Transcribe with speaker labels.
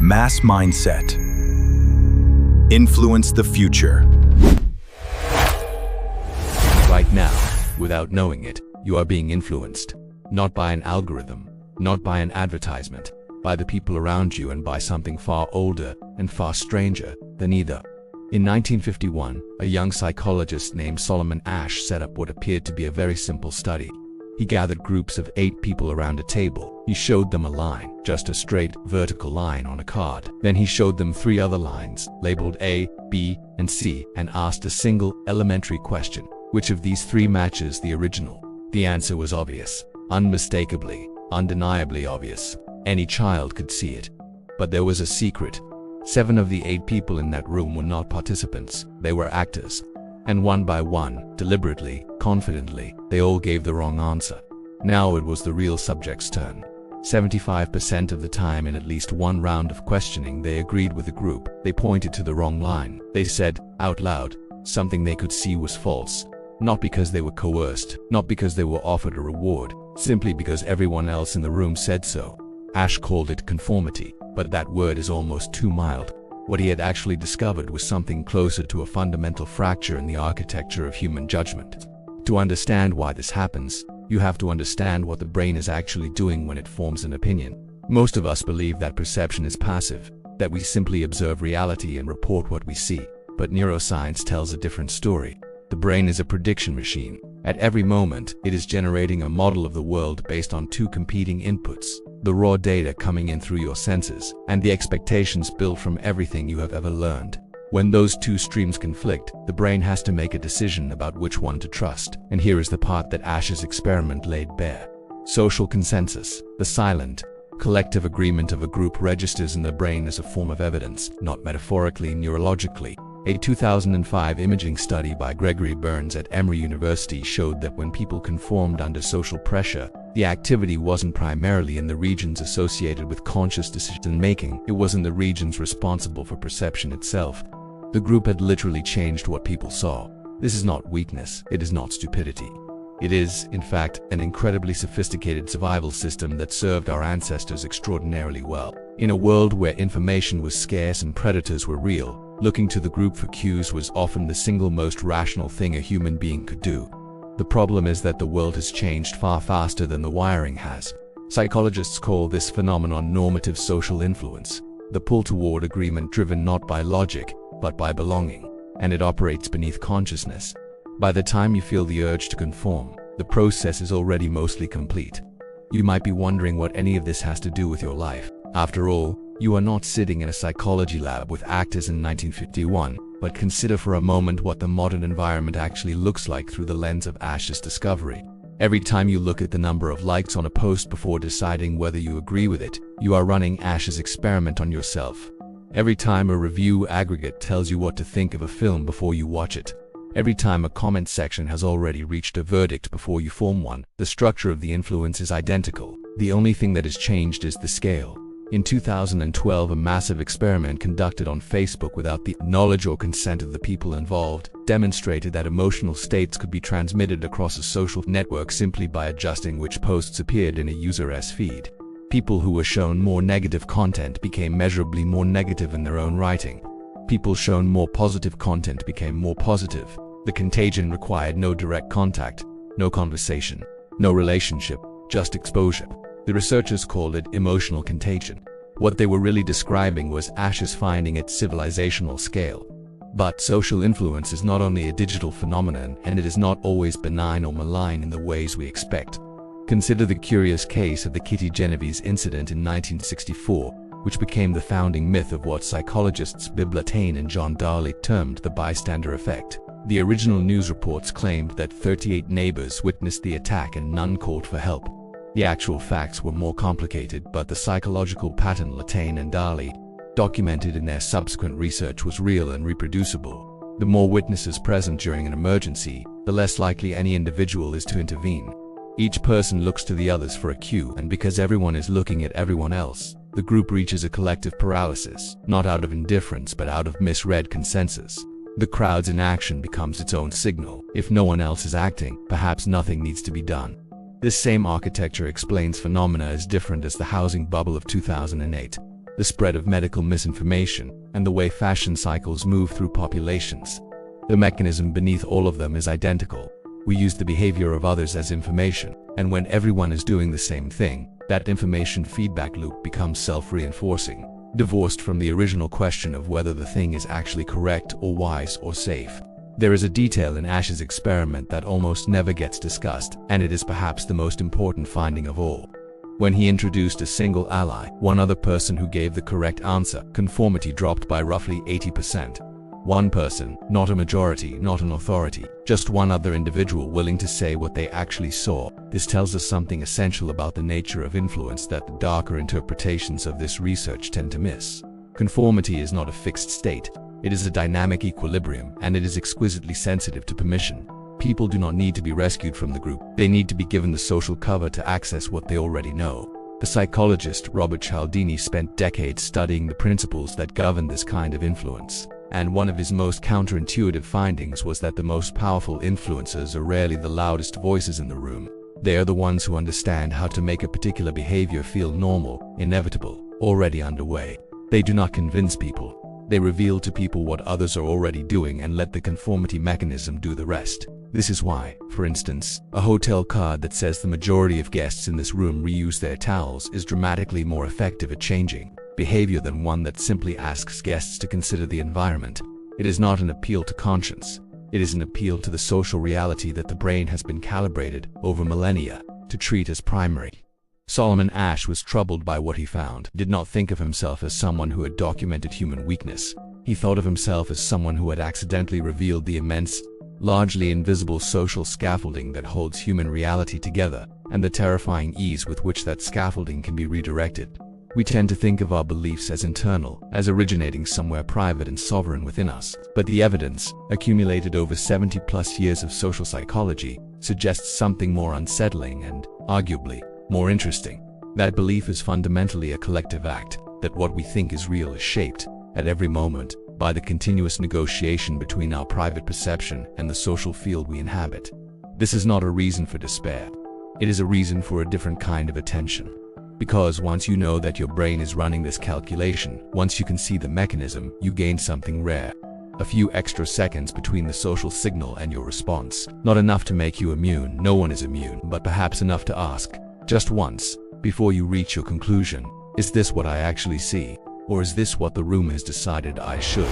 Speaker 1: Mass mindset. Influence the future.
Speaker 2: Right now, without knowing it, you are being influenced. Not by an algorithm, not by an advertisement, by the people around you and by something far older and far stranger than either. In 1951, a young psychologist named Solomon Asch set up what appeared to be a very simple study. He gathered groups of 8 people around a table. He showed them a line, just a straight, vertical line on a card. Then he showed them 3 other lines, labeled A, B, and C, and asked a single, elementary question. Which of these 3 matches the original? The answer was obvious. Unmistakably, undeniably obvious. Any child could see it. But there was a secret. 7 of the 8 people in that room were not participants. They were actors. And one by one, deliberately, confidently, they all gave the wrong answer. Now it was the real subject's turn. 75% of the time in at least one round of questioning they agreed with the group. They pointed to the wrong line. They said, out loud, something they could see was false. Not because they were coerced, not because they were offered a reward, simply because everyone else in the room said so. Asch called it conformity, but that word is almost too mild. What he had actually discovered was something closer to a fundamental fracture in the architecture of human judgment. To understand why this happens, you have to understand what the brain is actually doing when it forms an opinion. Most of us believe that perception is passive, that we simply observe reality and report what we see. But neuroscience tells a different story. The brain is a prediction machine. At every moment, it is generating a model of the world based on 2 competing inputs: the raw data coming in through your senses, and the expectations built from everything you have ever learned. When those 2 streams conflict, the brain has to make a decision about which one to trust. And here is the part that Asch's experiment laid bare. Social consensus, the silent, collective agreement of a group, registers in the brain as a form of evidence, not metaphorically, neurologically. A 2005 imaging study by Gregory Burns at Emory University showed that when people conformed under social pressure, the activity wasn't primarily in the regions associated with conscious decision-making, it was in the regions responsible for perception itself. The group had literally changed what people saw. This is not weakness, it is not stupidity. It is, in fact, an incredibly sophisticated survival system that served our ancestors extraordinarily well. In a world where information was scarce and predators were real, looking to the group for cues was often the single most rational thing a human being could do. The problem is that the world has changed far faster than the wiring has. Psychologists call this phenomenon normative social influence, the pull toward agreement driven not by logic, but by belonging, and it operates beneath consciousness. By the time you feel the urge to conform, the process is already mostly complete. You might be wondering what any of this has to do with your life. After all, you are not sitting in a psychology lab with actors in 1951, but consider for a moment what the modern environment actually looks like through the lens of Asch's discovery. Every time you look at the number of likes on a post before deciding whether you agree with it, you are running Asch's experiment on yourself. Every time a review aggregate tells you what to think of a film before you watch it, every time a comment section has already reached a verdict before you form one, the structure of the influence is identical. The only thing that has changed is the scale. In 2012, a massive experiment conducted on Facebook without the knowledge or consent of the people involved demonstrated that emotional states could be transmitted across a social network simply by adjusting which posts appeared in a user's feed. People who were shown more negative content became measurably more negative in their own writing. People shown more positive content became more positive. The contagion required no direct contact, no conversation, no relationship, just exposure. The researchers called it emotional contagion. What they were really describing was Asch's finding at civilizational scale. But social influence is not only a digital phenomenon, and it is not always benign or malign in the ways we expect. Consider the curious case of the Kitty Genovese incident in 1964, which became the founding myth of what psychologists Bibb Latané and John Darley termed the bystander effect. The original news reports claimed that 38 neighbors witnessed the attack and none called for help. The actual facts were more complicated, but the psychological pattern Latané and Darley documented in their subsequent research was real and reproducible. The more witnesses present during an emergency, the less likely any individual is to intervene. Each person looks to the others for a cue, and because everyone is looking at everyone else, the group reaches a collective paralysis, not out of indifference but out of misread consensus. The crowd's inaction becomes its own signal. If no one else is acting, perhaps nothing needs to be done. This same architecture explains phenomena as different as the housing bubble of 2008. the spread of medical misinformation, and the way fashion cycles move through populations. The mechanism beneath all of them is identical. We use the behavior of others as information, and when everyone is doing the same thing, that information feedback loop becomes self-reinforcing, divorced from the original question of whether the thing is actually correct or wise or safe. There is a detail in Asch's experiment that almost never gets discussed, and it is perhaps the most important finding of all. When he introduced a single ally, one other person who gave the correct answer, conformity dropped by roughly 80%. One person, not a majority, not an authority, just one other individual willing to say what they actually saw. This tells us something essential about the nature of influence that the darker interpretations of this research tend to miss. Conformity is not a fixed state. It is a dynamic equilibrium, and it is exquisitely sensitive to permission. People do not need to be rescued from the group. They need to be given the social cover to access what they already know. The psychologist Robert Cialdini spent decades studying the principles that govern this kind of influence. And one of his most counterintuitive findings was that the most powerful influencers are rarely the loudest voices in the room. They are the ones who understand how to make a particular behavior feel normal, inevitable, already underway. They do not convince people. They reveal to people what others are already doing and let the conformity mechanism do the rest. This is why, for instance, a hotel card that says the majority of guests in this room reuse their towels is dramatically more effective at changing behavior than one that simply asks guests to consider the environment. It is not an appeal to conscience. It is an appeal to the social reality that the brain has been calibrated over millennia to treat as primary. Solomon Asch was troubled by what he found. He did not think of himself as someone who had documented human weakness. He thought of himself as someone who had accidentally revealed the immense, largely invisible social scaffolding that holds human reality together, and the terrifying ease with which that scaffolding can be redirected. We tend to think of our beliefs as internal, as originating somewhere private and sovereign within us. But the evidence, accumulated over 70+ years of social psychology, suggests something more unsettling and, arguably, more interesting. That belief is fundamentally a collective act, that what we think is real is shaped, at every moment, by the continuous negotiation between our private perception and the social field we inhabit. This is not a reason for despair. It is a reason for a different kind of attention. Because once you know that your brain is running this calculation, once you can see the mechanism, you gain something rare. A few extra seconds between the social signal and your response. Not enough to make you immune, no one is immune, but perhaps enough to ask, just once, before you reach your conclusion, is this what I actually see? Or is this what the room has decided I should?